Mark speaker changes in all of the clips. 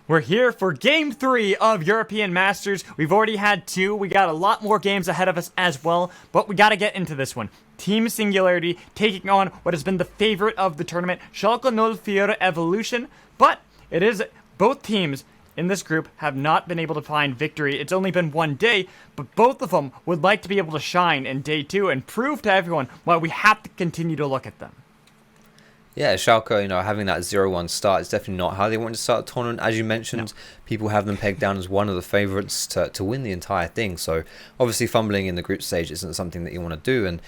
Speaker 1: We're here for Game 3 of European Masters. We've already had 2. We got a lot more games ahead of us as well, but we got to get into this one. Team Singularity taking on what has been the favorite of the tournament, Schalke 04 Evolution. But it is both teams in this group have not been able to find victory. It's only been one day, but both of them would like to be able to shine in day 2 and prove to everyone why we have to continue to look at them.
Speaker 2: Yeah, Schalke, having that 0-1 start is definitely not how they want to start the tournament. As you mentioned, people have them pegged down as one of the favourites to win the entire thing. So obviously fumbling in the group stage isn't something that you want to do. And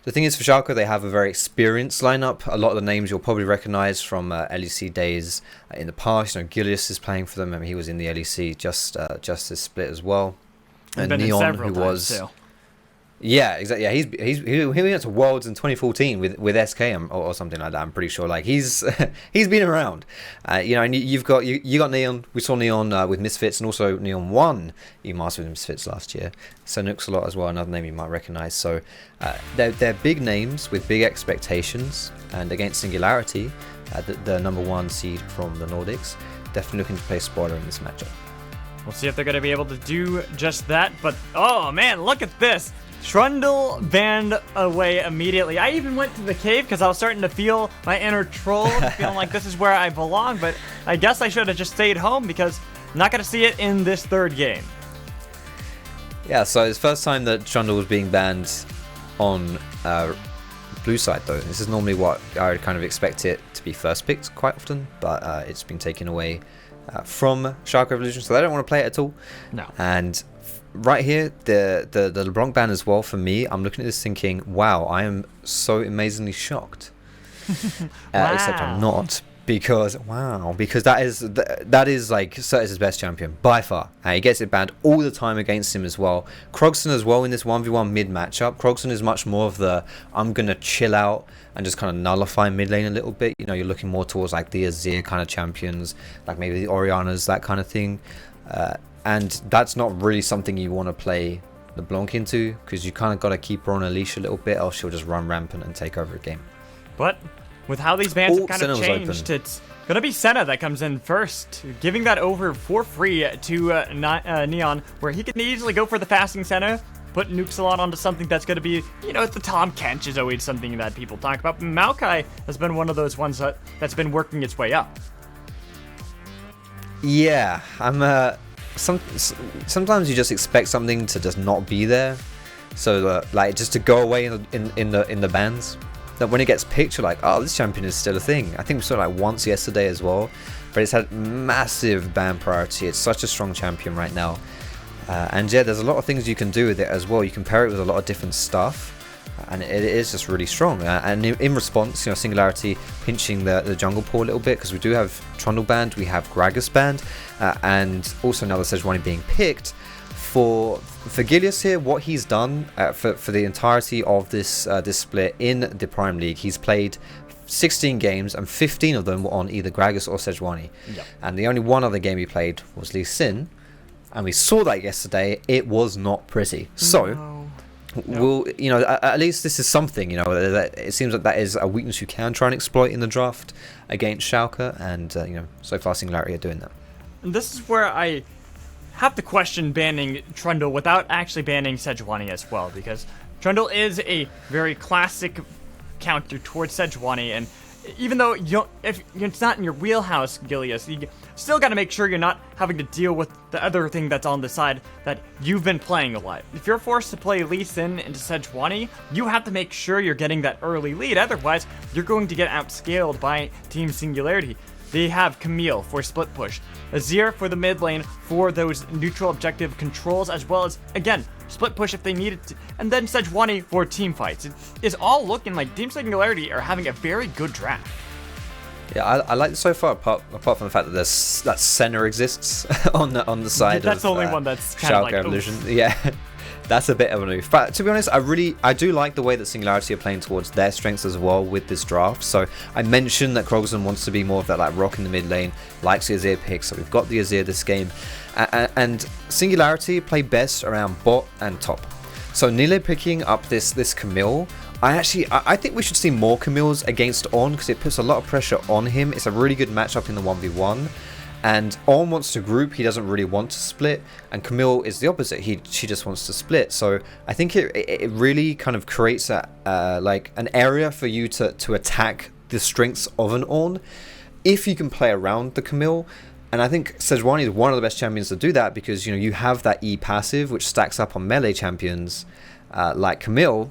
Speaker 2: the thing is, for Schalke, they have a very experienced lineup. A lot of the names you'll probably recognise from LEC days in the past. Gilius is playing for them. I mean, he was in the LEC just this split as well.
Speaker 1: And Neon, who was... Too.
Speaker 2: Yeah, exactly. Yeah, he went to Worlds in 2014 with SK or something like that. I'm pretty sure. Like he's been around. And you got Neon. We saw Neon with Misfits, and also Neon won E-Master with Misfits last year. So NukesAlot as well, another name you might recognize. So they're big names with big expectations, and against Singularity, the number 1 seed from the Nordics, definitely looking to play spoiler in this matchup.
Speaker 1: We'll see if they're going to be able to do just that. But oh man, look at this. Trundle banned away immediately. I even went to the cave because I was starting to feel my inner troll, feeling like this is where I belong, but I guess I should have just stayed home because I'm not going to see it in this third game.
Speaker 2: Yeah, so it's the first time that Trundle was being banned on blue side, though. This is normally what I would kind of expect it to be first picked quite often, but it's been taken away from Schalke Evolution, so they don't want to play it at all.
Speaker 1: No.
Speaker 2: And right here, the LeBlanc ban as well, for me, I'm looking at this thinking, wow, I am so amazingly shocked.
Speaker 1: Wow.
Speaker 2: Except I'm not, because that is like Sertuss' best champion by far. He gets it banned all the time against him as well. Kroghsen as well in this 1v1 mid matchup. Kroghsen is much more of the I'm gonna chill out and just kind of nullify mid lane a little bit. You're looking more towards like the Azir kind of champions, like maybe the Oriannas, that kind of thing. And that's not really something you want to play LeBlanc into, because you kind of got to keep her on a leash a little bit, else she'll just run rampant and take over a game.
Speaker 1: But with how these bans have kind of changed, it's going to be Senna that comes in first, giving that over for free to Neon, where he can easily go for the fasting Senna, put NukesAlot onto something that's going to be, the Tahm Kench is always something that people talk about. But Maokai has been one of those ones that's been working its way up.
Speaker 2: Yeah, sometimes you just expect something to just not be there, so like just to go away in the bans. That when it gets picked, you're like, oh, this champion is still a thing. I think we saw it like once yesterday as well, but it's had massive ban priority. It's such a strong champion right now, and yeah, there's a lot of things you can do with it as well. You can pair it with a lot of different stuff, and it is just really strong. And in response, Singularity pinching the jungle pool a little bit, because we do have Trundle banned, we have Gragas banned, and also now the Sejuani being picked. For Gilius here, what he's done for the entirety of this split in the Prime League, he's played 16 games and 15 of them were on either Gragas or Sejuani.
Speaker 1: Yep.
Speaker 2: And the only one other game he played was Lee Sin, and we saw that yesterday. It was not pretty. So we'll, at least this is something, it seems like that is a weakness you can try and exploit in the draft against Schalke, and so far Singularity are doing that.
Speaker 1: And this is where I have to question banning Trundle without actually banning Sejuani as well, because Trundle is a very classic counter towards Sejuani, and even though if it's not in your wheelhouse, Gilius, you still got to make sure you're not having to deal with the other thing that's on the side that you've been playing a lot. If you're forced to play Lee Sin into Sejuani, you have to make sure you're getting that early lead, otherwise you're going to get outscaled by Team Singularity. They have Camille for split push, Azir for the mid lane for those neutral objective controls, as well as, again, split push if they needed to, and then Sejuani for team fights. It is all looking like Team Singularity are having a very good draft.
Speaker 2: Yeah, I like it so far, apart from the fact that Senna exists on the side.
Speaker 1: That's the only one that's kind
Speaker 2: Schalke
Speaker 1: of like
Speaker 2: Evolution. Yeah. That's a bit of a move. But to be honest, I do like the way that Singularity are playing towards their strengths as well with this draft. So I mentioned that Kroghsen wants to be more of that like rock in the mid lane, likes the Azir pick. So we've got the Azir this game. And Singularity play best around bot and top. So Nille picking up this Camille. I think we should see more Camilles against Ornn, because it puts a lot of pressure on him. It's a really good matchup in the 1v1. And Ornn wants to group, he doesn't really want to split, and Camille is the opposite, she just wants to split. So I think it really kind of creates like an area for you to attack the strengths of an Ornn if you can play around the Camille. And I think Sejuani is one of the best champions to do that, because you have that E passive which stacks up on melee champions like Camille.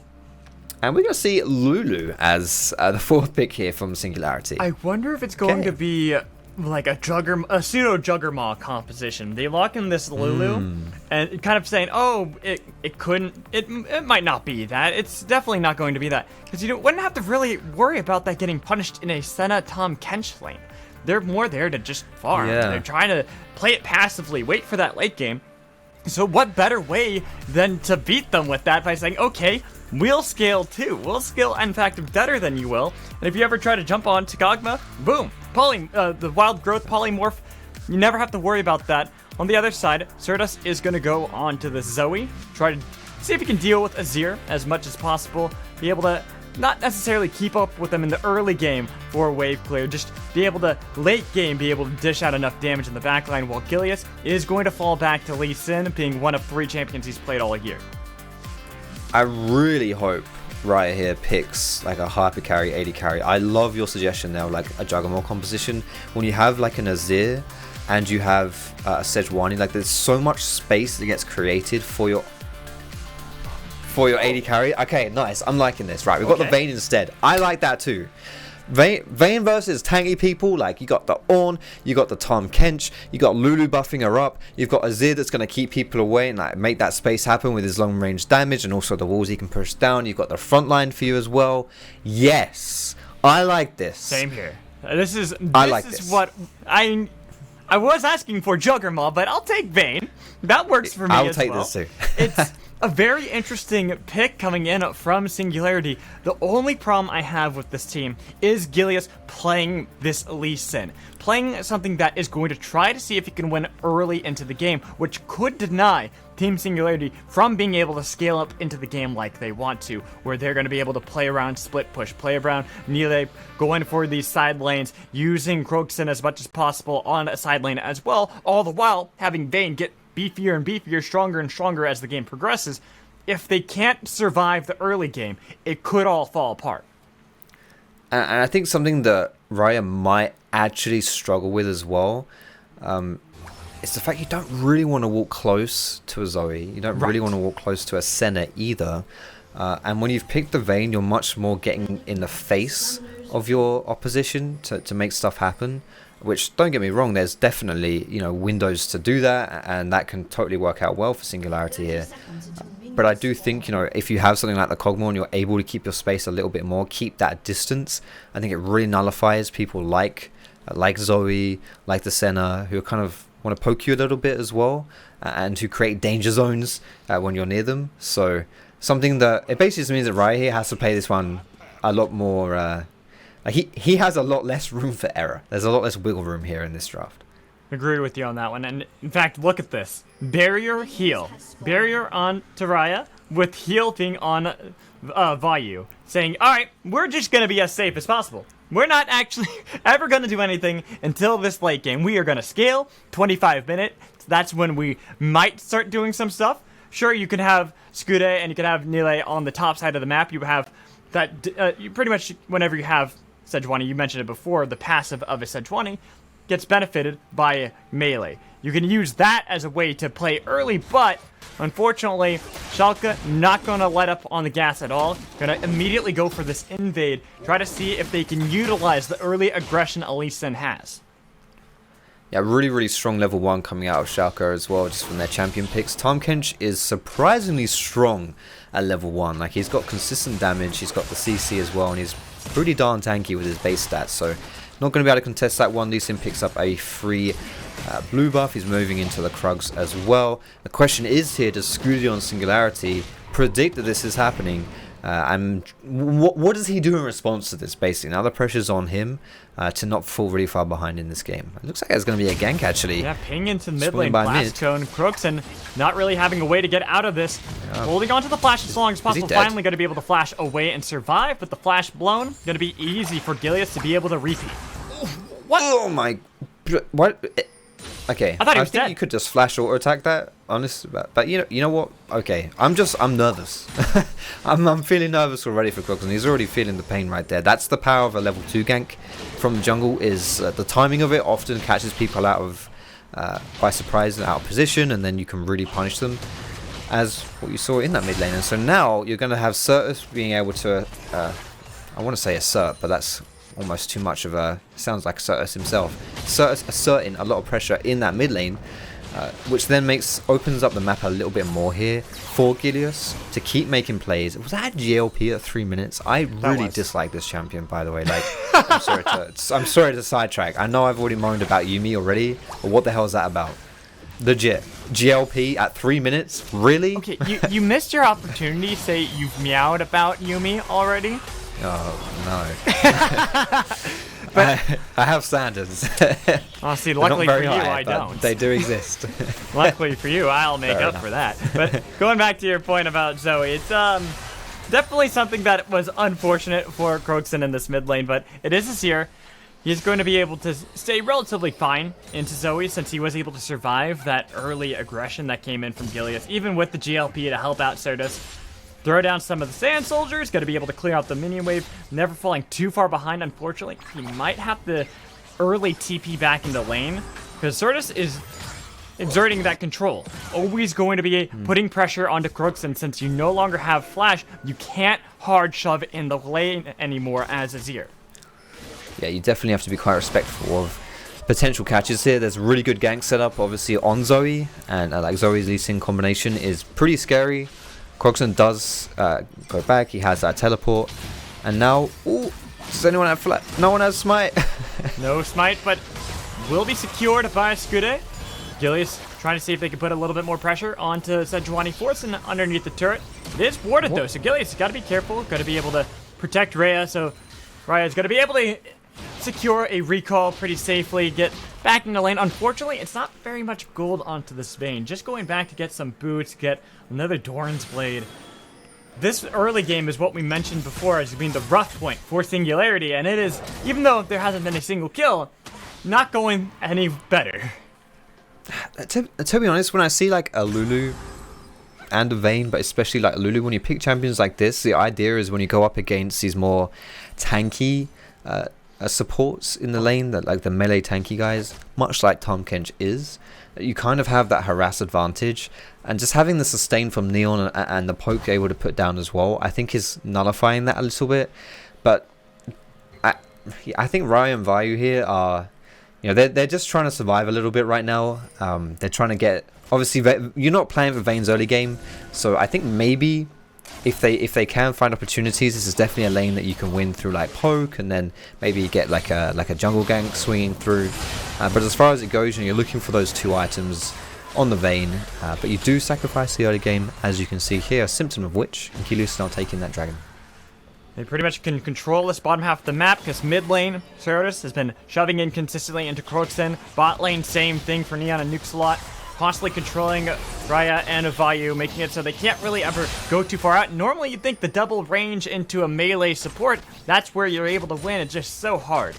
Speaker 2: And we're going to see Lulu as the 4th pick here from Singularity.
Speaker 1: I wonder if it's going to be like a pseudo Juggernaut composition. They lock in this Lulu and kind of saying, oh, it might not be that. It's definitely not going to be that. Because you wouldn't have to really worry about that getting punished in a Senna Tahm Kench lane. They're more there to just farm.
Speaker 2: Yeah.
Speaker 1: They're trying to play it passively, wait for that late game. So what better way than to beat them with that by saying, okay, we'll scale too. We'll scale, in fact, better than you will. And if you ever try to jump on to Kog'Maw, boom, the wild growth polymorph, you never have to worry about that. On the other side, Sertuss is going to go on to the Zoe, try to see if he can deal with Azir as much as possible, be able to not necessarily keep up with them in the early game for wave clear, just be able to late game be able to dish out enough damage in the backline, while Gilius is going to fall back to Lee Sin, being one of 3 champions he's played all year.
Speaker 2: I really hope Riot here picks like a hyper carry, AD carry. I love your suggestion now, like a Juggernaut composition. When you have like an Azir and you have a Sejuani, like there's so much space that gets created for your AD carry. Okay, nice. I'm liking this. Right, we've got the Vayne instead. I like that too. Vayne versus tanky people, like you got the Ornn, you got the Tahm Kench, you got Lulu buffing her up, you've got Azir that's going to keep people away and like make that space happen with his long range damage, and also the walls he can push down. You've got the front line for you as well. Yes, I like this.
Speaker 1: Same here. This is what I was asking for Juggernaut, but I'll take Vayne. That works for me
Speaker 2: I'll
Speaker 1: as
Speaker 2: take
Speaker 1: well.
Speaker 2: this too.
Speaker 1: It's a very interesting pick coming in from Singularity. The only problem I have with this team is Gilius playing this Lee Sin. Playing something that is going to try to see if he can win early into the game, which could deny Team Singularity from being able to scale up into the game like they want to, where they're going to be able to play around split push, play around Nille, going for these side lanes, using Kroghsen as much as possible on a side lane as well, all the while having Vayne get beefier and beefier, stronger and stronger as the game progresses. If they can't survive the early game, it could all fall apart.
Speaker 2: And I think something that Raya might actually struggle with as well is the fact you don't really want to walk close to a Zoe. You don't really want to walk close to a Senna either. And when you've picked the Vayne, you're much more getting in the face of your opposition to make stuff happen. Which, don't get me wrong, there's definitely, windows to do that, and that can totally work out well for Singularity here. But I do think, if you have something like the Kog'Maw and you're able to keep your space a little bit more, keep that distance, I think it really nullifies people like Zoe, like the Senna, who kind of want to poke you a little bit as well, and who create danger zones when you're near them. So, something that, it basically just means that Riot here has to play this one a lot more... he has a lot less room for error. There's a lot less wiggle room here in this draft.
Speaker 1: Agree with you on that one. And in fact, look at this. Barrier, heal. Barrier on Raya, with heal being on Vayu. Saying, alright, we're just going to be as safe as possible. We're not actually ever going to do anything until this late game. We are going to scale 25 minutes. That's when we might start doing some stuff. Sure, you can have Skrude and you can have Nille on the top side of the map. You have that, you pretty much, whenever you have Sejuani, you mentioned it before, the passive of a Sejuani gets benefited by melee. You can use that as a way to play early, but unfortunately, Schalke not going to let up on the gas at all. Going to immediately go for this invade, try to see if they can utilize the early aggression Lee Sin has.
Speaker 2: Yeah, really, really strong level 1 coming out of Schalke as well, just from their champion picks. Tahm Kench is surprisingly strong at level 1. Like, he's got consistent damage, he's got the CC as well, and he's pretty darn tanky with his base stats, so not going to be able to contest that one. Lee Sin picks up a free blue buff. He's moving into the Kroghs as well. The question is here, does Skrude on Singularity predict that this is happening? And what does he do in response to this, basically? Now the pressure's on him to not fall really far behind in this game. It looks like it's going to be a gank, actually.
Speaker 1: Yeah, ping into mid lane, blast cone. Kroghsen not really having a way to get out of this. Holding on to the flash as long as possible. Finally going to be able to flash away and survive, but the flash blown, going to be easy for Gilius to be able to repeat.
Speaker 2: What? Oh my... What? Okay,
Speaker 1: I thought he was
Speaker 2: think
Speaker 1: dead.
Speaker 2: you could just flash auto attack that, honestly. But you know what? Okay, I'm nervous. I'm feeling nervous already for Kroghsen. He's already feeling the pain right there. That's the power of a level 2 gank from the jungle. Is the timing of it often catches people out of by surprise and out of position, and then you can really punish them, as what you saw in that mid lane. And so now you're going to have Sertuss being able to, I want to say assert, but that's almost too much of a, sounds like Sertuss himself. Sertuss asserting a lot of pressure in that mid lane, which then opens up the map a little bit more here for Gilius to keep making plays. Was that GLP at 3 minutes? I really dislike this champion, by the way. Like, I'm sorry to sidetrack. I know I've already moaned about Yuumi already, but what the hell is that about? Legit. GLP at 3 minutes? Really?
Speaker 1: Okay, you missed your opportunity to say you've meowed about Yuumi already.
Speaker 2: Oh, no. But I have standards.
Speaker 1: Honestly, luckily for you, I don't.
Speaker 2: They do exist.
Speaker 1: Luckily for you, I'll make up for that. But going back to your point about Zoe, it's definitely something that was unfortunate for Kroghsen in this mid lane, but it is Azir. He's going to be able to stay relatively fine into Zoe since he was able to survive that early aggression that came in from Gilius, even with the GLP to help out Sertuss. Throw down some of the sand soldiers, going to be able to clear out the minion wave, never falling too far behind, unfortunately. He might have to early TP back into lane, because Sertuss is exerting that control. Always going to be putting pressure onto Kroghsen since you no longer have flash. You can't hard shove in the lane anymore as Azir.
Speaker 2: Yeah, you definitely have to be quite respectful of potential catches here. There's a really good gank setup, obviously, on Zoe, and like Zoe's Lee Sin combination is pretty scary. Kroghsen does go back. He has that teleport, and now, ooh, does anyone have flat? No one has smite.
Speaker 1: No smite, but will be secured by Skrude. Gilius trying to see if they can put a little bit more pressure onto Sejuani forcing underneath the turret. It is warded though, so Gilius has got to be careful. Got to be able to protect Reje, so Raya's got to be able to secure a recall pretty safely, get back in the lane. Unfortunately, it's not very much gold onto this Vayne. Just going back to get some boots, get another Doran's Blade. This early game is what we mentioned before as being the rough point for Singularity, and it is, even though there hasn't been a single kill, not going any better.
Speaker 2: To be honest, when I see like a Lulu and a Vayne, but especially like Lulu, when you pick champions like this, the idea is when you go up against these more tanky supports in the lane, that like the melee tanky guys, much like Tahm Kench is, you kind of have that harass advantage, and just having the sustain from Neon and the poke able to put down as well, I think is nullifying that a little bit. But I think Raya and Vayu here are, you know, they're just trying to survive a little bit right now. They're trying to get, obviously you're not playing for Vayne's early game, so I think maybe if they can find opportunities, this is definitely a lane that you can win through like poke, and then maybe get like a jungle gank swinging through. But as far as it goes, you know, you're looking for those two items on the Vayne, but you do sacrifice the early game, as you can see here, a symptom of which Gilius is now taking that dragon.
Speaker 1: They pretty much can control this bottom half of the map because mid lane, Sertuss has been shoving in consistently into Kroghsen. Bot lane, same thing for Neon and NukesAlot. Constantly controlling Raya and Vayu, making it so they can't really ever go too far out. Normally you'd think the double range into a melee support, that's where you're able to win. It's just so hard.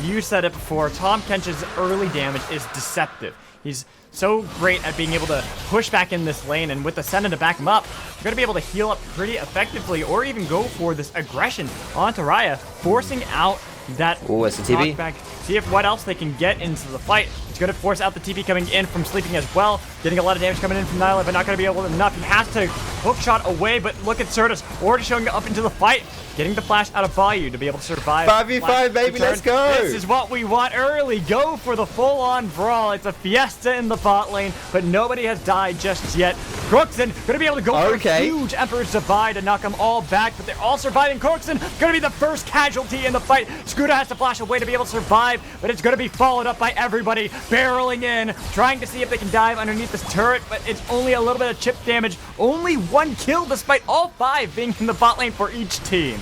Speaker 1: You said it before, Tahm Kench's early damage is deceptive. He's so great at being able to push back in this lane, and with the Senna to back him up, you're going to be able to heal up pretty effectively, or even go for this aggression onto Raya, forcing out that
Speaker 2: TP.
Speaker 1: back. See if what else they can get into the fight. It's going to force out the TP coming in from sleeping as well. Getting a lot of damage coming in from Nille, but not going to be able to enough. He has to hook shot away, but look at Sertuss already showing up into the fight. Getting the flash out of Vayu to be able to survive.
Speaker 2: 5v5, baby, let's go!
Speaker 1: This is what we want early. Go for the full-on brawl. It's a fiesta in the bot lane, but nobody has died just yet. Kroghsen going to be able to go for a huge Emperor's Divide to knock them all back, but they're all surviving. Kroghsen going to be the first casualty in the fight. Skrude has to flash away to be able to survive, but it's going to be followed up by everybody barreling in, trying to see if they can dive underneath this turret, but it's only a little bit of chip damage. Only one kill despite all 5 being in the bot lane for each team.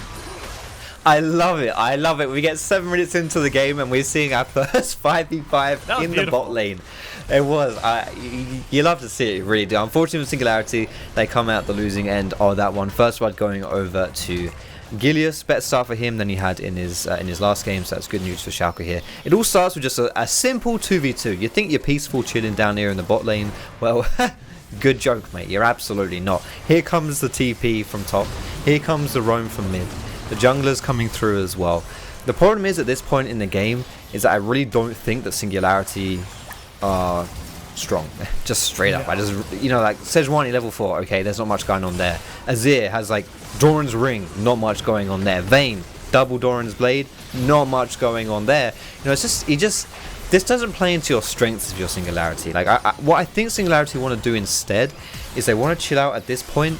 Speaker 2: I love it. I love it. We get 7 minutes into the game and we're seeing our first 5v5 in the bot lane. It was. You love to see it, really do. Unfortunately, with Singularity, they come out the losing end of that one. First blood going over to Gilius, better start for him than he had in his last game, so that's good news for Schalke here. It all starts with just a simple 2v2. You think you're peaceful chilling down here in the bot lane? Well, good joke, mate. You're absolutely not. Here comes the TP from top. Here comes the roam from mid. The jungler's coming through as well. The problem is at this point in the game is that I really don't think that Singularity are strong. Just straight up. I just, like Sejuani level 4, okay, there's not much going on there. Azir has like Doran's ring, not much going on there. Vayne, double Doran's blade, not much going on there. It's just, this doesn't play into your strengths of your Singularity. Like, what I think Singularity want to do instead is they want to chill out at this point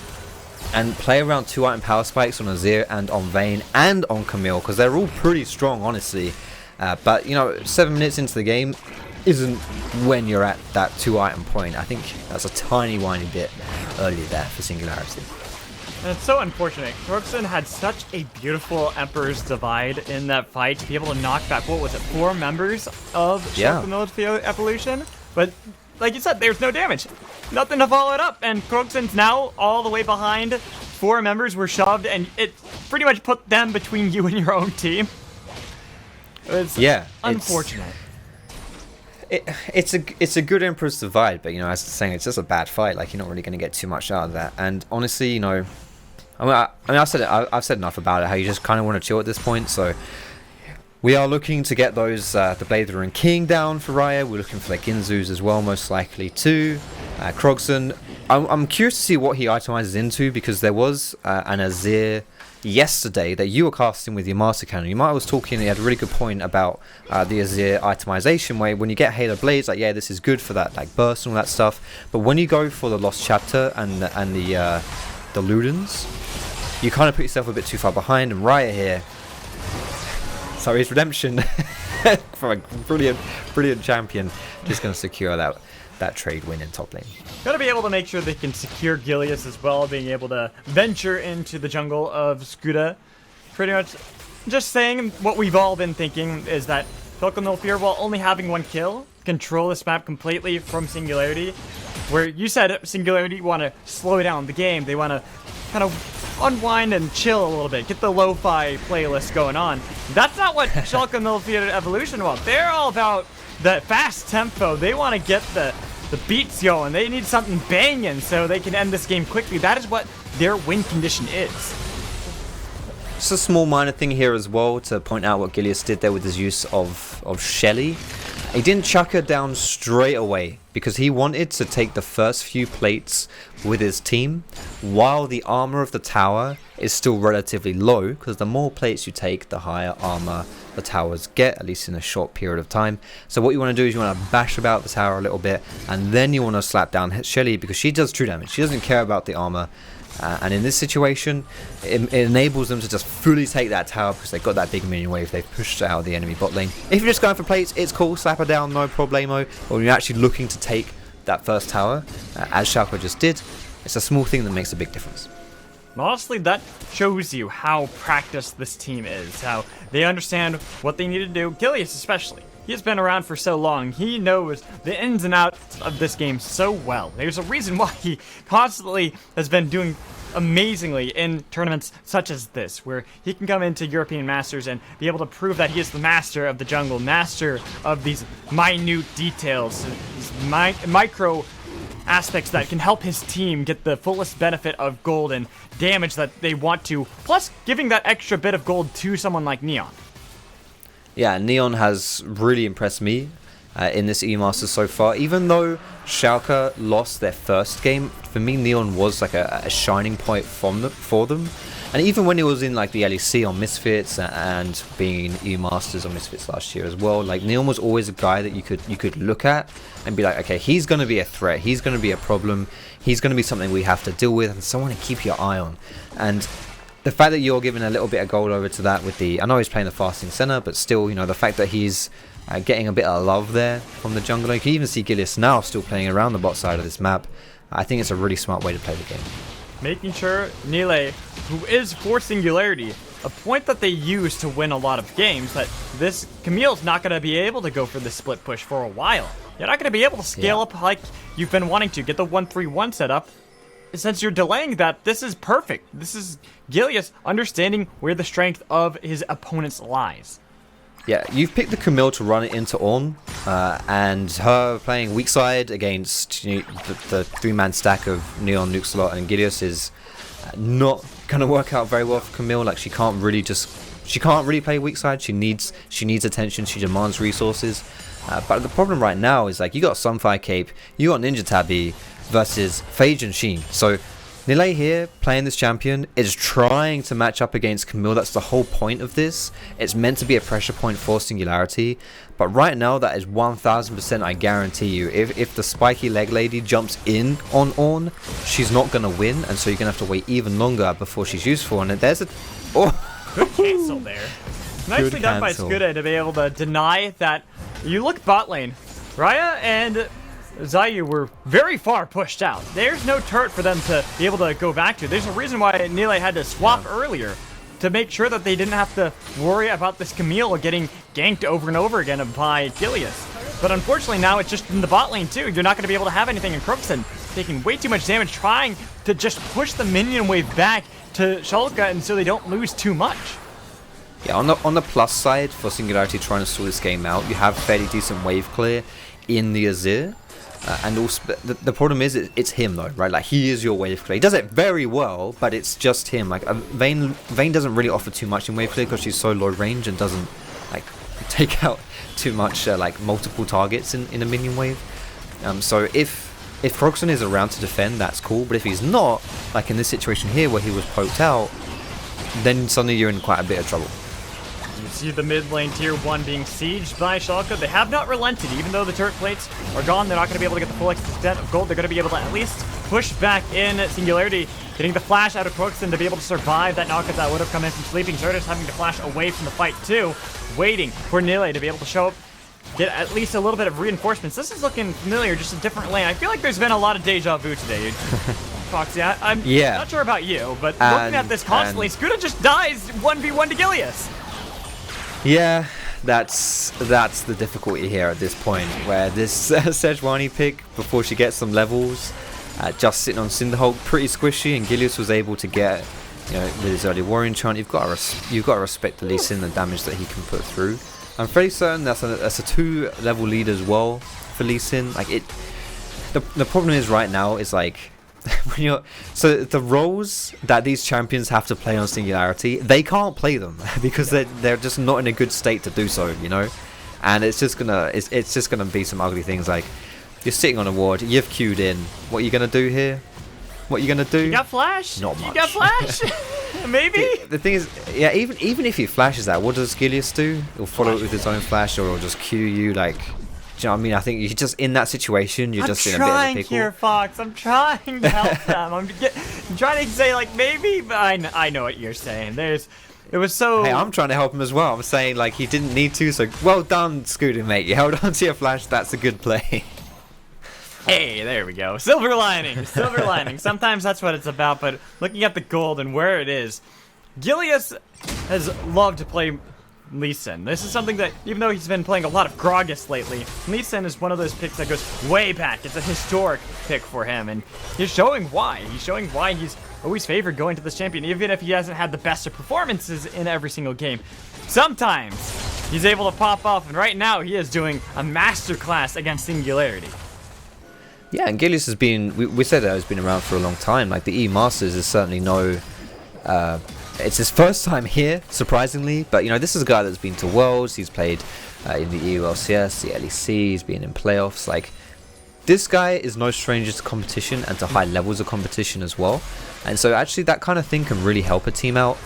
Speaker 2: and play around 2-item power spikes on Azir and on Vayne and on Camille, because they're all pretty strong, honestly. But 7 minutes into the game isn't when you're at that 2-item point. I think that's a tiny bit early there for Singularity.
Speaker 1: And it's so unfortunate. Kroghsen had such a beautiful Emperor's Divide in that fight to be able to knock back, what was it, 4 members of Schalke Military Evolution? But like you said, there's no damage. Nothing to follow it up, and Kroghsen's now all the way behind. 4 members were shoved, and it pretty much put them between you and your own team. It's unfortunate.
Speaker 2: It's a good Emperor's Divide, but as I was saying, it's just a bad fight. Like, you're not really going to get too much out of that. And honestly, I've said enough about it. How you just kind of want to chill at this point. So we are looking to get those the Blader and King down for Raya. We're looking for like Ginzus as well, most likely too. Kroghsen. I'm curious to see what he itemizes into, because there was an Azir yesterday that you were casting with your Master Cannon. You might was talking, you had a really good point about the Azir itemization, where when you get Halo Blades, like, yeah, this is good for that like burst and all that stuff, but when you go for the Lost Chapter and the Ludens, you kind of put yourself a bit too far behind. And Raya here, so his redemption from a brilliant champion, just going to secure that trade win in top lane.
Speaker 1: Gotta be able to make sure they can secure Gilius as well, being able to venture into the jungle of Skrude. Pretty much just saying what we've all been thinking is that FLICKR, while only having 1 kill, control this map completely from Singularity. Where you said Singularity want to slow down the game, they want to kind of unwind and chill a little bit, get the lo-fi playlist going on. That's not what Schalke Military Evolution want. They're all about the fast tempo. They want to get the beats going. They need something banging so they can end this game quickly. That is what their win condition is.
Speaker 2: Just a small minor thing here as well to point out what Gilius did there with his use of Shelly. He didn't chuck her down straight away because he wanted to take the first few plates with his team while the armor of the tower is still relatively low, because the more plates you take, the higher armor the towers get, at least in a short period of time. So what you want to do is you want to bash about the tower a little bit, and then you want to slap down Shelly, because she does true damage. She doesn't care about the armor. And in this situation, it enables them to just fully take that tower, because they've got that big minion wave. They've pushed out the enemy bot lane. If you're just going for plates, it's cool, slap her down, no problemo. But when you're actually looking to take that first tower, as Schalke just did, it's a small thing that makes a big difference.
Speaker 1: Honestly, that shows you how practiced this team is, how they understand what they need to do. Gilius especially. He's been around for so long. He knows the ins and outs of this game so well. There's a reason why he constantly has been doing amazingly in tournaments such as this, where he can come into European Masters and be able to prove that he is the master of the jungle, master of these minute details, these micro aspects that can help his team get the fullest benefit of gold and damage that they want to, plus giving that extra bit of gold to someone like Neon.
Speaker 2: Yeah, Neon has really impressed me in this E-Masters so far. Even though Schalke lost their first game, for me Neon was like a shining point for them. And even when he was in like the LEC on Misfits and being E-Masters on Misfits last year as well, like Neon was always a guy that you could look at and be like, okay, he's going to be a threat, he's going to be a problem, he's going to be something we have to deal with, and someone to keep your eye on. And the fact that you're giving a little bit of gold over to that with the, I know he's playing the fasting Senna, but still, the fact that he's getting a bit of love there from the jungler. You can even see Gilius now still playing around the bot side of this map. I think it's a really smart way to play the game.
Speaker 1: Making sure Nille, who is for Singularity, a point that they use to win a lot of games, that this Camille's not going to be able to go for the split push for a while. You're not going to be able to scale up like you've been wanting to. Get the 1-3-1 set up. since you're delaying that, this is perfect. This is Gilius understanding where the strength of his opponents lies.
Speaker 2: Yeah, you've picked the Camille to run it into Ornn, and her playing weak side against the 3-man stack of Neon, NukesAlot, and Gilius is not gonna work out very well for Camille. Like she can't really play weak side. She needs attention. She demands resources. But the problem right now is like you got Sunfire Cape, you got Ninja Tabby versus Phage and Sheen. So Nille here, playing this champion, is trying to match up against Camille. That's the whole point of this. It's meant to be a pressure point for Singularity. But right now, that is 1000%, I guarantee you. If the spiky leg lady jumps in on Ornn, she's not going to win. And so you're going to have to wait even longer before she's useful. And there's a... Oh!
Speaker 1: Good cancel there. Nicely done by Skrude to be able to deny that. You look bot lane. Raya and Vayu were very far pushed out. There's no turret for them to be able to go back to. There's a reason why Nille had to swap earlier to make sure that they didn't have to worry about this Camille getting ganked over and over again by Gilius. But unfortunately now it's just in the bot lane too. You're not going to be able to have anything in Kroghsen, taking way too much damage, trying to just push the minion wave back to Schalke and so they don't lose too much.
Speaker 2: Yeah, on the plus side for Singularity trying to sort this game out, you have fairly decent wave clear in the Azir. And also, the problem is it's him though, right? Like he is your wave clear. He does it very well, but it's just him. Like Vayne doesn't really offer too much in wave clear because she's so low range and doesn't like take out too much like multiple targets in a minion wave. So if Kroghsen is around to defend, that's cool. But if he's not, like in this situation here where he was poked out, then suddenly you're in quite a bit of trouble.
Speaker 1: You see the mid lane tier 1 being sieged by Schalke. They have not relented. Even though the turret plates are gone, they're not going to be able to get the full extent of gold. They're going to be able to at least push back in Singularity, getting the flash out of Kroghsen to be able to survive that knockout that would have come in from sleeping. Sertuss having to flash away from the fight too, waiting for Nille to be able to show up, get at least a little bit of reinforcements. This is looking familiar, just a different lane. I feel like there's been a lot of deja vu today. Foxy, I'm not sure about you, but looking at this constantly, Skrude just dies 1v1 to Gilius.
Speaker 2: Yeah, that's the difficulty here at this point, where this Sejuani pick, before she gets some levels, just sitting on Cinderhulk, pretty squishy, and Gilius was able to get, with his early warrior enchant, you've got to respect the Lee Sin, the damage that he can put through. I'm fairly certain that's a 2-level lead as well for Lee Sin. Like the problem is right now is like so the roles that these champions have to play on Singularity, they can't play them because they're just not in a good state to do so, and it's just gonna be some ugly things. Like you're sitting on a ward, you've queued in. What are you gonna do here? What are you gonna do?
Speaker 1: You got flash?
Speaker 2: Not much.
Speaker 1: You got flash? Maybe?
Speaker 2: The thing is, yeah, even if he flashes that, what does Gilius do? He'll follow it with his own flash, or he'll just queue you. Like, do you know what I mean? I think you're just in that situation. You're just in a bit of a pickle.
Speaker 1: I'm trying here, Fox. I'm trying to help them. I'm trying to say, like, maybe, but I know what you're saying. It was so...
Speaker 2: Hey, I'm trying to help him as well. I'm saying, like, he didn't need to, so well done, Skrude, mate. You held on to your flash. That's a good play.
Speaker 1: Hey, there we go. Silver lining. Silver lining. Sometimes that's what it's about, but looking at the gold and where it is, Gilius has loved to play Lee Sin. This is something that, even though he's been playing a lot of Kroghsen lately, Lee Sin is one of those picks that goes way back. It's a historic pick for him, and he's showing why. He's showing why he's always favored going to this champion, even if he hasn't had the best of performances in every single game. Sometimes he's able to pop off, and right now he is doing a masterclass against Singularity.
Speaker 2: Yeah, and Gilius has been, we said that he's been around for a long time. Like, the E Masters is certainly it's his first time here, surprisingly. But, this is a guy that's been to Worlds. He's played in the EU LCS, the LEC. He's been in playoffs. Like, this guy is no stranger to competition and to high levels of competition as well. And so, actually, that kind of thing can really help a team out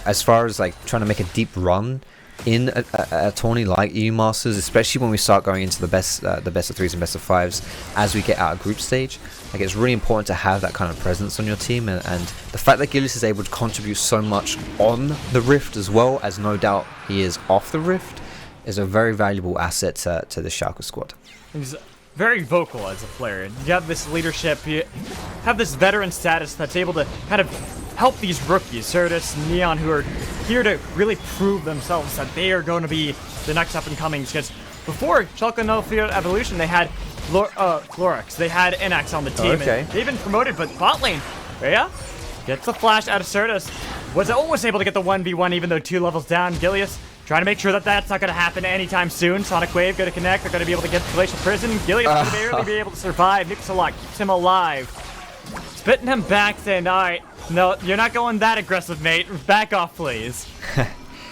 Speaker 2: as far as, like, trying to make a deep run in a tourney like EU Masters, especially when we start going into the best of 3s and best of 5s as we get out of group stage. Like, it's really important to have that kind of presence on your team, and the fact that Gilius is able to contribute so much on the Rift as well as no doubt he is off the Rift is a very valuable asset to the Schalke squad.
Speaker 1: He's very vocal as a player. You have this leadership, you have this veteran status that's able to kind of help these rookies, Sertuss and Neon, who are here to really prove themselves that they are going to be the next up-and-comings. Because before Schalke No Fear Evolution, they had Glorix. They had Inax on the team.
Speaker 2: Okay.
Speaker 1: And they've been promoted, but bot lane, Reje gets the flash out of Sertuss. Was almost able to get the 1v1 even though 2 levels down. Gilius trying to make sure that that's not going to happen anytime soon. Sonic Wave going to connect. They're going to be able to get the Glacial Prison. Gilius going to barely be able to survive. NukesAlot keeps him alive. Spitting him back, saying, all right, no, you're not going that aggressive, mate. Back off, please.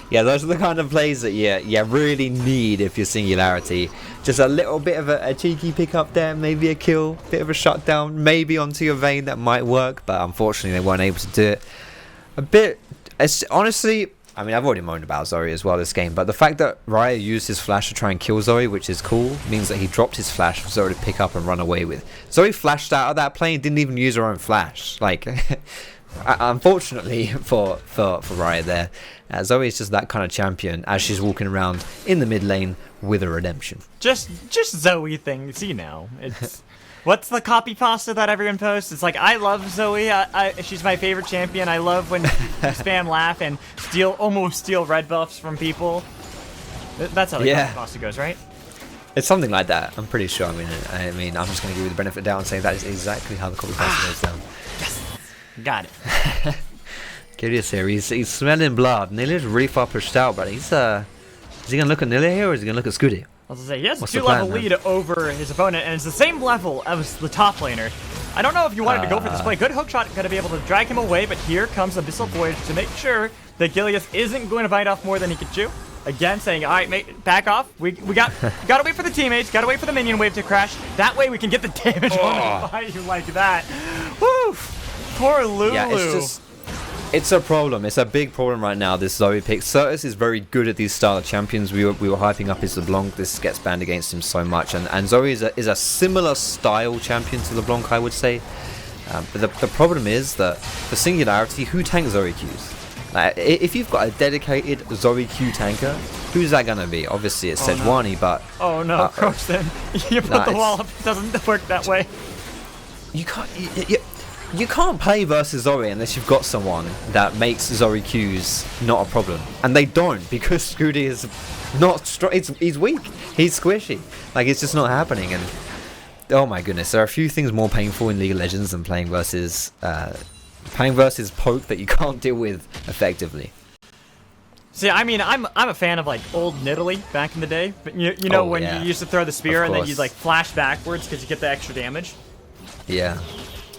Speaker 2: Yeah, those are the kind of plays that you really need if you're Singularity. Just a little bit of a cheeky pickup there, maybe a kill, bit of a shutdown, maybe onto your Vayne that might work, but unfortunately they weren't able to do it. Honestly, I mean, I've already moaned about Zoe as well this game, but the fact that Reje used his flash to try and kill Zoe, which is cool, means that he dropped his flash for Zoe to pick up and run away with. Zoe flashed out of that plane, didn't even use her own flash. Like, unfortunately for Reje there, Zoe is just that kind of champion as she's walking around in the mid lane with a redemption. Just
Speaker 1: Zoe things, you know. It's what's the copy pasta that everyone posts? It's like, I love Zoe. She's my favorite champion. I love when you spam laugh and almost steal red buffs from people. That's how the copy pasta goes, right?
Speaker 2: It's something like that. I'm pretty sure. I mean, I'm just going to give you the benefit of the doubt and say that is exactly how the copy pasta goes down.
Speaker 1: Yes, got it.
Speaker 2: Gilius here. He's smelling blood. Nille is really far pushed out, but is he going to look at Nille here or is he going to look at Skrude?
Speaker 1: I was gonna say, he has a 2-level lead over his opponent, and it's the same level as the top laner. I don't know if you wanted to go for this play. Good hookshot, gonna be able to drag him away, but here comes Abyssal Void to make sure that Gilius isn't going to bite off more than he can chew. Again, saying, all right, mate, back off. We gotta wait for the teammates, gotta wait for the minion wave to crash. That way we can get the damage on Vayu like that. Woo! Poor Lulu.
Speaker 2: Yeah, it's a problem. It's a big problem right now, this Zoe pick. Sertuss is very good at these style of champions. We were hyping up his LeBlanc. This gets banned against him so much. And Zoe is a similar style champion to LeBlanc, I would say. But the problem is that for Singularity, who tanks Zoe Qs? Like, if you've got a dedicated Zoe Q tanker, who's that going to be? Obviously, it's Sejuani, but...
Speaker 1: Oh, no, Kroghsen. You put the wall up. It doesn't work that way.
Speaker 2: You can't... You can't play versus Zoe unless you've got someone that makes Zoe Qs not a problem. And they don't, because Skrude is not strong. He's weak. He's squishy. Like, it's just not happening. And oh my goodness, there are a few things more painful in League of Legends than playing versus poke that you can't deal with effectively.
Speaker 1: See, I mean, I'm a fan of like old Nille back in the day. But you know when you used to throw the spear and then you like flash backwards because you get the extra damage.
Speaker 2: Yeah.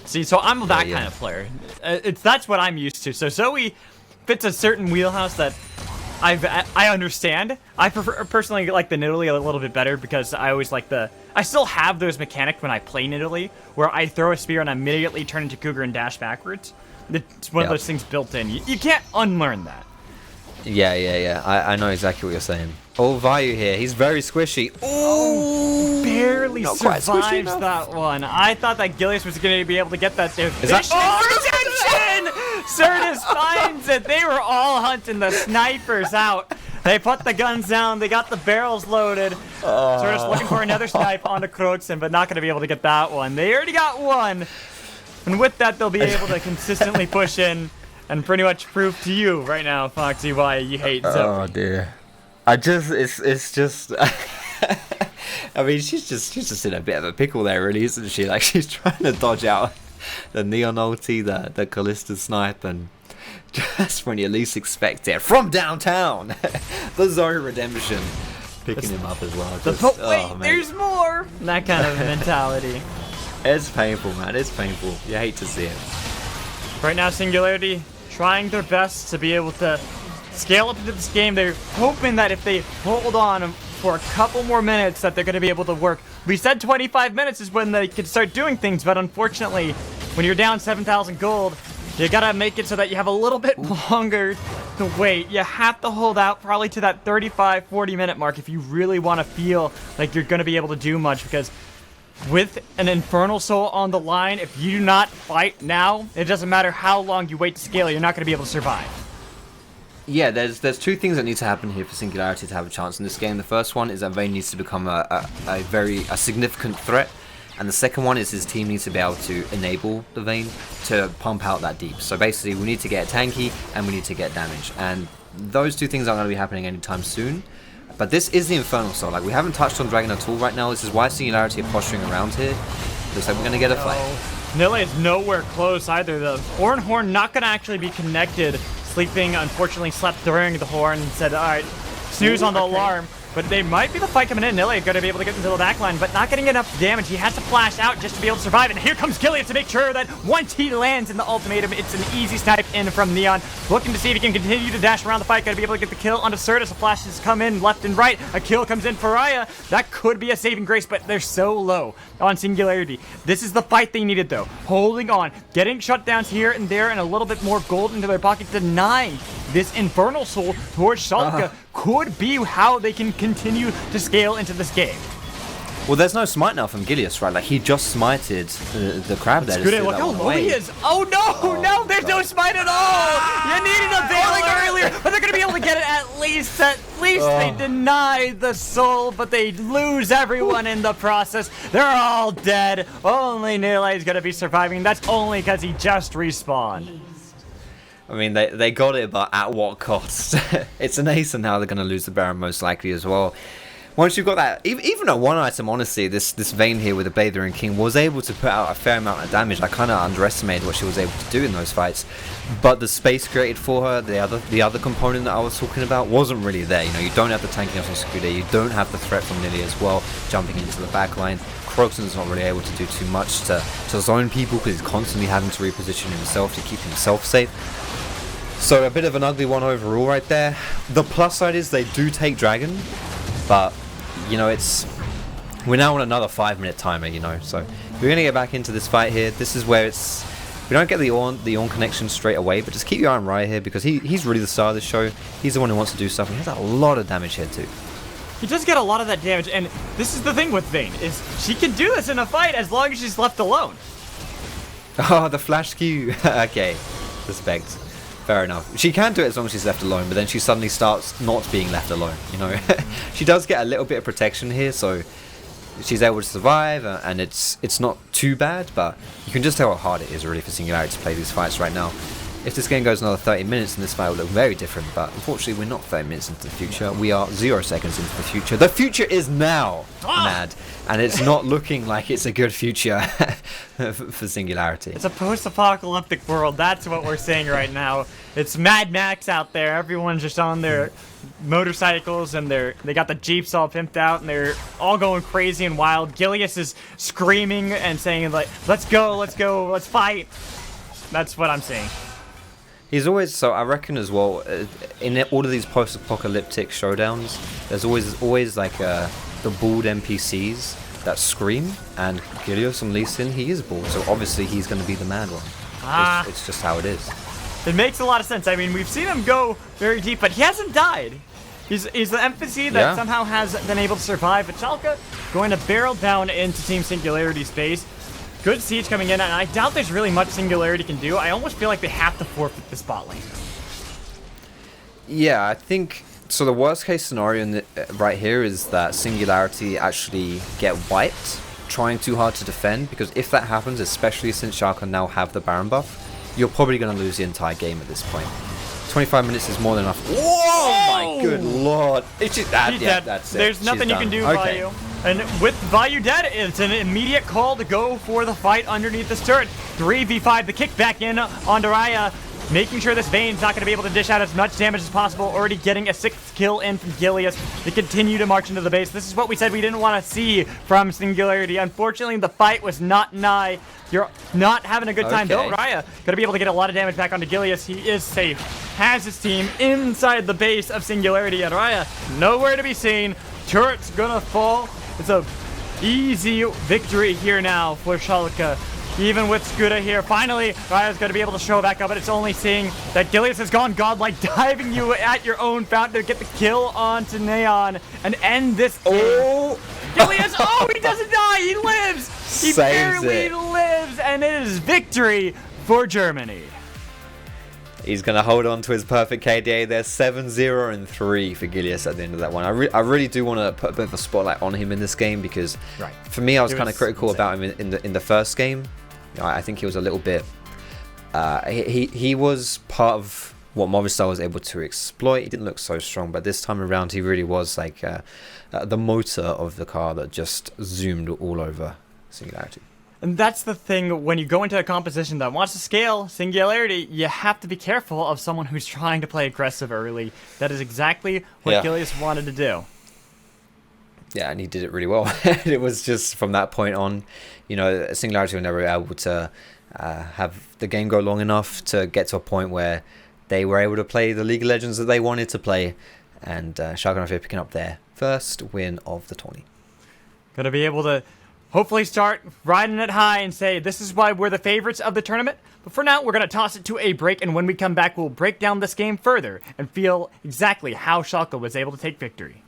Speaker 1: See, so I'm that kind of player. That's what I'm used to. So Zoe fits a certain wheelhouse that I understand. I personally like the Nille a little bit better because I always like I still have those mechanics when I play Nille, where I throw a spear and I immediately turn into Cougar and dash backwards. It's one of those things built in. You can't unlearn that.
Speaker 2: Yeah. I know exactly what you're saying. Oh, Vayu here. He's very squishy. Oh,
Speaker 1: barely survives that one. I thought that Gilius was going to be able to get that there.
Speaker 2: Is that...
Speaker 1: redemption! Sertuss finds it. They were all hunting the snipers out. They put the guns down. They got the barrels loaded. Sertuss looking for another snipe onto Kroghsen, but not going to be able to get that one. They already got one. And with that, they'll be able to consistently push in and pretty much prove to you right now, Foxy, why you hate Zoe.
Speaker 2: Oh, dear. It's just... I mean, she's just in a bit of a pickle there, really, isn't she? Like, she's trying to dodge out the Neon ulti, the Callista snipe, and just when you least expect it, from downtown, the Zoe redemption, picking him up as well. Just,
Speaker 1: wait, there's more! That kind of mentality.
Speaker 2: It's painful, man. It's painful. You hate to see it.
Speaker 1: Right now, Singularity trying their best to be able to scale up into this game. They're hoping that if they hold on for a couple more minutes that they're going to be able to work. We said 25 minutes is when they can start doing things, but unfortunately, when you're down 7,000 gold, you got to make it so that you have a little bit longer to wait. You have to hold out probably to that 35, 40-minute mark if you really want to feel like you're going to be able to do much, because with an Infernal Soul on the line, if you do not fight now, it doesn't matter how long you wait to scale, you're not going to be able to survive.
Speaker 2: Yeah, there's two things that need to happen here for Singularity to have a chance in this game. The first one is that Vayne needs to become a significant threat, and the second one is his team needs to be able to enable the Vayne to pump out that deep. So basically, we need to get tanky and we need to get damage, and those two things aren't going to be happening anytime soon. But this is the Infernal Soul. Like, we haven't touched on Dragon at all right now. This is why Singularity are posturing around here. Looks like we're going to get a fight.
Speaker 1: Nille is nowhere close either. The Horn not going to actually be connected. Sleeping, unfortunately, slept during the Horn and said, all right, snooze on the alarm. But they might be the fight coming in. Nille going to be able to get into the back line, but not getting enough damage. He has to flash out just to be able to survive. And here comes Gilius to make sure that once he lands in the ultimatum, it's an easy snipe in from Neon. Looking to see if he can continue to dash around the fight. Got to be able to get the kill onto Sertuss. The flashes come in left and right. A kill comes in for Raya. That could be a saving grace, but they're so low on Singularity. This is the fight they needed, though. Holding on, getting shutdowns here and there, and a little bit more gold into their pocket, denying this Infernal Soul towards Schalke could be how they can continue to scale into this game.
Speaker 2: Well, there's no smite now from Gilius, right? Like, he just smited the crab there.
Speaker 1: Scrude, look how low he is. Oh, no, no, there's no smite at all. You needed a Veil earlier, but they're going to be able to get it at least. They deny the soul, but they lose everyone in the process. They're all dead. Only Nille is going to be surviving. That's only because he just respawned.
Speaker 2: I mean, they got it, but at what cost? It's an ace, and now they're going to lose the Baron most likely as well. Once you've got that, even at one item, honestly, this Vayne here with the Bather and King was able to put out a fair amount of damage. I kind of underestimated what she was able to do in those fights. But the space created for her, the other component that I was talking about, wasn't really there. You know, you don't have the tanking on Skrude, you don't have the threat from Nille as well, jumping into the back line. Kroghsen's not really able to do too much to zone people because he's constantly having to reposition himself to keep himself safe. So a bit of an ugly one overall right there. The plus side is they do take Dragon, but, you know, we're now on another 5-minute timer, you know, so we're going to get back into this fight here. This is where we don't get the Ornn connection straight away, but just keep your eye on Raya here because he's really the star of the show. He's the one who wants to do stuff, and he has a lot of damage here too.
Speaker 1: He does get a lot of that damage, and this is the thing with Vayne, is she can do this in a fight as long as she's left alone.
Speaker 2: Oh, the flash Q. Okay, respect. Fair enough. She can do it as long as she's left alone, but then she suddenly starts not being left alone, you know. She does get a little bit of protection here, so she's able to survive, and it's not too bad, but you can just tell how hard it is really for Singularity to play these fights right now. If this game goes another 30 minutes, then this fight will look very different, but unfortunately we're not 30 minutes into the future. We are 0 seconds into the future. The future is now, Mad, and it's not looking like it's a good future for Singularity.
Speaker 1: It's a post-apocalyptic world. That's what we're saying right now. It's Mad Max out there. Everyone's just on their motorcycles, and they got the Jeeps all pimped out, and they're all going crazy and wild. Gilius is screaming and saying, like, let's go, let's fight. That's what I'm saying.
Speaker 2: He's always, so I reckon as well, in all of these post-apocalyptic showdowns, there's always like the bald NPCs that scream, and Gilius on Lee Sin, he is bald, so obviously he's going to be the mad one. It's just how it is.
Speaker 1: It makes a lot of sense. I mean, we've seen him go very deep, but he hasn't died. He's the NPC that somehow has been able to survive, but Schalke going to barrel down into Team Singularity's base. Good siege coming in, and I doubt there's really much Singularity can do. I almost feel like they have to forfeit the spot lane.
Speaker 2: Yeah, I think, so the worst case scenario right here is that Singularity actually get wiped, trying too hard to defend, because if that happens, especially since Schalke now have the Baron buff, you're probably going to lose the entire game at this point. 25 minutes is more than enough. Whoa! My good lord. It's just, that's it.
Speaker 1: There's nothing you can do, Vayu. And with Vayu dead, it's an immediate call to go for the fight underneath this turret. 3v5, the kick back in onto Raya, making sure this Vayne's not going to be able to dish out as much damage as possible. Already getting a 6th kill in from Gilius. They continue to march into the base. This is what we said we didn't want to see from Singularity. Unfortunately, the fight was not nigh. You're not having a good time, though. Raya going to be able to get a lot of damage back onto Gilius. He is safe. Has his team inside the base of Singularity, and Raya nowhere to be seen. Turret's going to fall. It's a easy victory here now for Schalke. Even with Skrude here, finally, Raya's going to be able to show back up, but it's only seeing that Gilius has gone godlike, diving you at your own fountain to get the kill onto Neon and end this game. Gilius, he doesn't die, he lives! He barely lives, and it is victory for Germany.
Speaker 2: He's going to hold on to his perfect KDA there. 7-0 and 3 for Gilius at the end of that one. I really do want to put a bit of a spotlight on him in this game because for me, I was kind of critical about him in the first game. You know, I think he was a little bit... he was part of what Movistar was able to exploit. He didn't look so strong, but this time around he really was like the motor of the car that just zoomed all over Singularity.
Speaker 1: And that's the thing, when you go into a composition that wants to scale Singularity, you have to be careful of someone who's trying to play aggressive early. That is exactly what Gilius wanted to do.
Speaker 2: Yeah, and he did it really well. It was just from that point on, you know, Singularity were never able to have the game go long enough to get to a point where they were able to play the League of Legends that they wanted to play, and Schalke picking up their first win of the tourney.
Speaker 1: Gonna be able to hopefully start riding it high and say this is why we're the favorites of the tournament. But for now, we're gonna toss it to a break, and when we come back, we'll break down this game further and feel exactly how Schalke was able to take victory.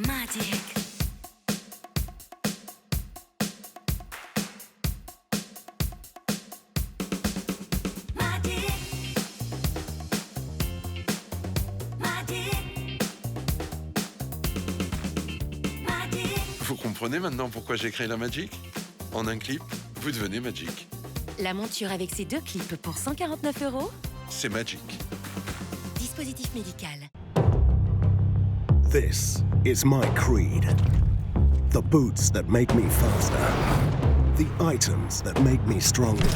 Speaker 3: Magic.
Speaker 4: Vous comprenez maintenant pourquoi j'ai créé la Magic? En un clip, vous devenez Magic.
Speaker 3: La monture avec ces 2 clips pour 149 €.
Speaker 4: C'est Magic.
Speaker 3: Dispositif médical.
Speaker 5: This is my creed. The boots that make me faster. The items that make me stronger.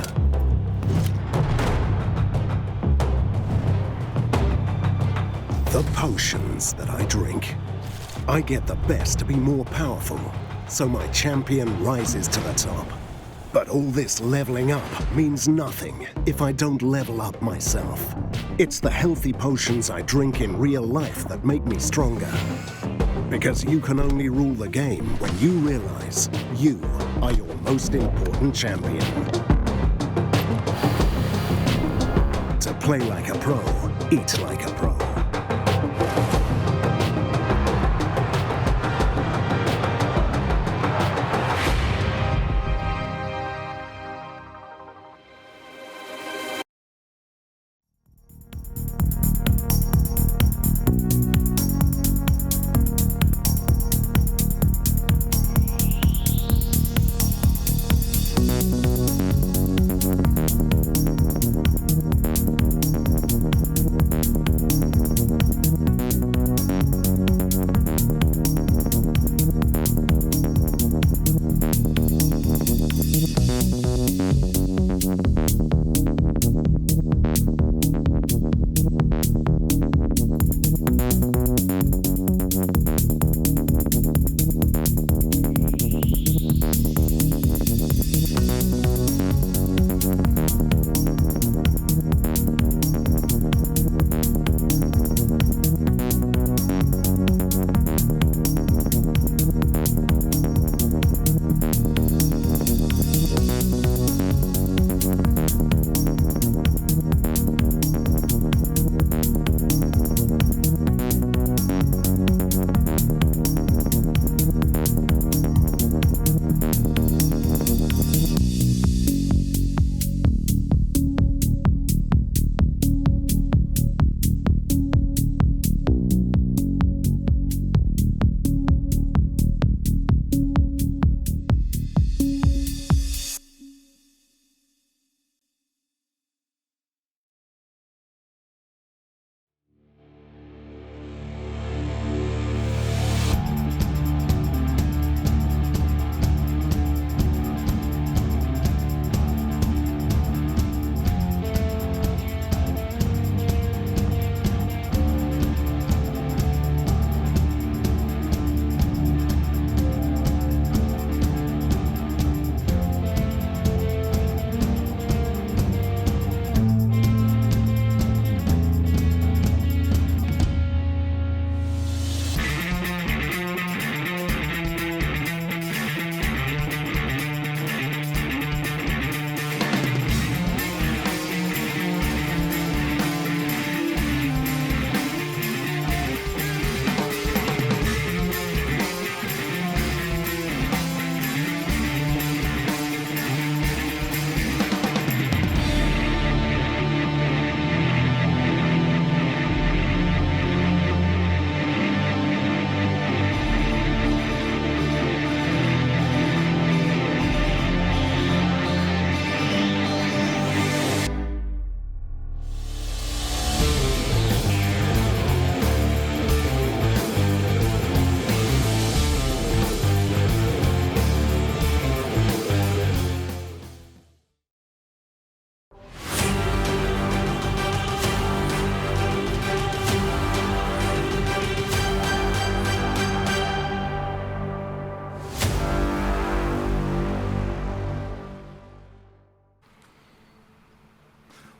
Speaker 5: The potions that I drink. I get the best to be more powerful, so my champion rises to the top. But all this leveling up means nothing if I don't level up myself. It's the healthy potions I drink in real life that make me stronger. Because you can only rule the game when you realize you are your most important champion. To play like a pro, eat like a pro.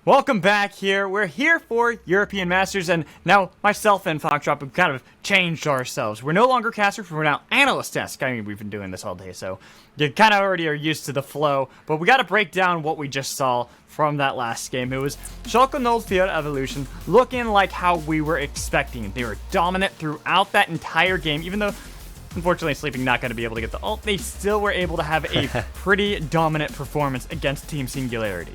Speaker 1: Welcome back here. We're here for European Masters, and now myself and Foxdrop have kind of changed ourselves. We're no longer casters, we're now analyst-esque. I mean, we've been doing this all day, so you kind of already are used to the flow. But we got to break down what we just saw from that last game. It was Schalke 04 Evolution looking like how we were expecting. They were dominant throughout that entire game, even though unfortunately Sleeping not going to be able to get the ult. They still were able to have a pretty dominant performance against Team Singularity.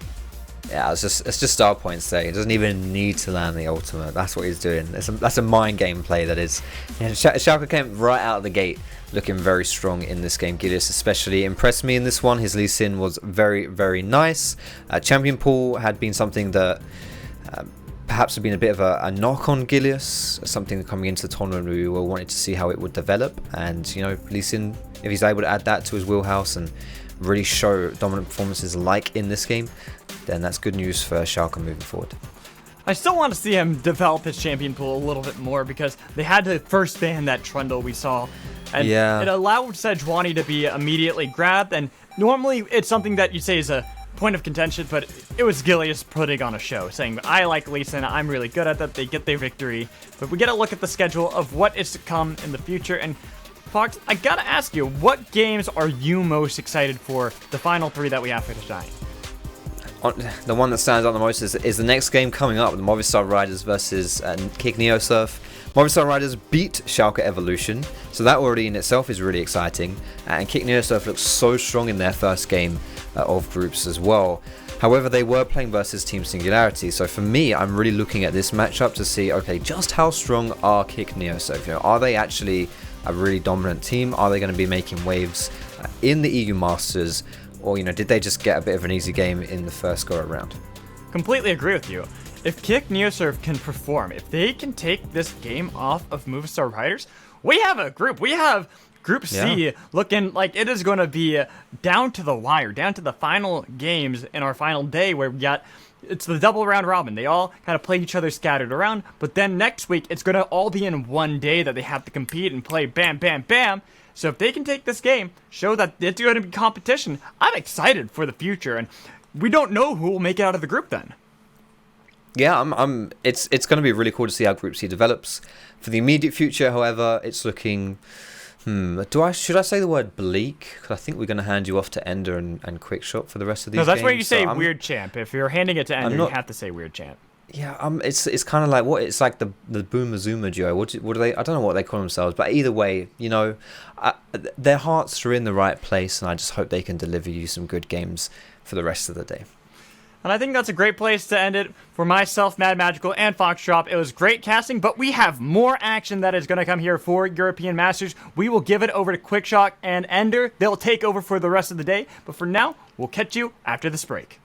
Speaker 2: Yeah, it's just star points there. He doesn't even need to land the ultimate. That's what he's doing. That's a mind game play. That is. Yeah, Schalke came right out of the gate looking very strong in this game. Gilius especially impressed me in this one. His Lee Sin was very, very nice. Champion pool had been something that perhaps had been a bit of a knock on Gilius. Something coming into the tournament we were wanting to see how it would develop. And, you know, Lee Sin, if he's able to add that to his wheelhouse and really show dominant performances like in this game, then that's good news for Schalke moving forward.
Speaker 1: I still want to see him develop his champion pool a little bit more because they had to first ban that Trundle we saw. And it allowed Sejuani to be immediately grabbed. And normally it's something that you say is a point of contention, but it was Gilius putting on a show, saying, I like Lee Sin, I'm really good at that, they get their victory. But we get to look at the schedule of what is to come in the future. And Fox, I gotta ask you, what games are you most excited for the final three that we have for tonight?
Speaker 2: The one that stands out the most is the next game coming up, the Movistar Riders versus Kick Neosurf. Movistar Riders beat Schalke Evolution, so that already in itself is really exciting. And Kick Neosurf looks so strong in their first game of groups as well. However, they were playing versus Team Singularity, so for me, I'm really looking at this matchup to see, okay, just how strong are Kick Neosurf? You know, are they actually a really dominant team? Are they going to be making waves in the EU Masters? Or, you know, did they just get a bit of an easy game in the first go around?
Speaker 1: Completely agree with you. If Kick Neosurf can perform, if they can take this game off of Movistar Riders, we have a group. We have Group C looking like it is going to be down to the wire, down to the final games in our final day where we got, it's the double round robin. They all kind of play each other scattered around, but then next week it's going to all be in one day that they have to compete and play bam, bam, bam. So if they can take this game, show that it's going to be competition, I'm excited for the future, and we don't know who will make it out of the group then.
Speaker 2: Yeah, it's going to be really cool to see how Group C develops. For the immediate future, however, it's looking, should I say the word bleak? Because I think we're going to hand you off to Ender and Quickshot for the rest of these games.
Speaker 1: No, that's where you say weird champ. If you're handing it to Ender, you have to say weird champ.
Speaker 2: Yeah, it's kind of like it's like the Boomer Zoomer duo. What do they? I don't know what they call themselves, but either way, you know, their hearts are in the right place, and I just hope they can deliver you some good games for the rest of the day.
Speaker 1: And I think that's a great place to end it for myself, Mad Magical, and Foxdrop. It was great casting, but we have more action that is going to come here for European Masters. We will give it over to Quickshot and Ender. They'll take over for the rest of the day, but for now, we'll catch you after this break.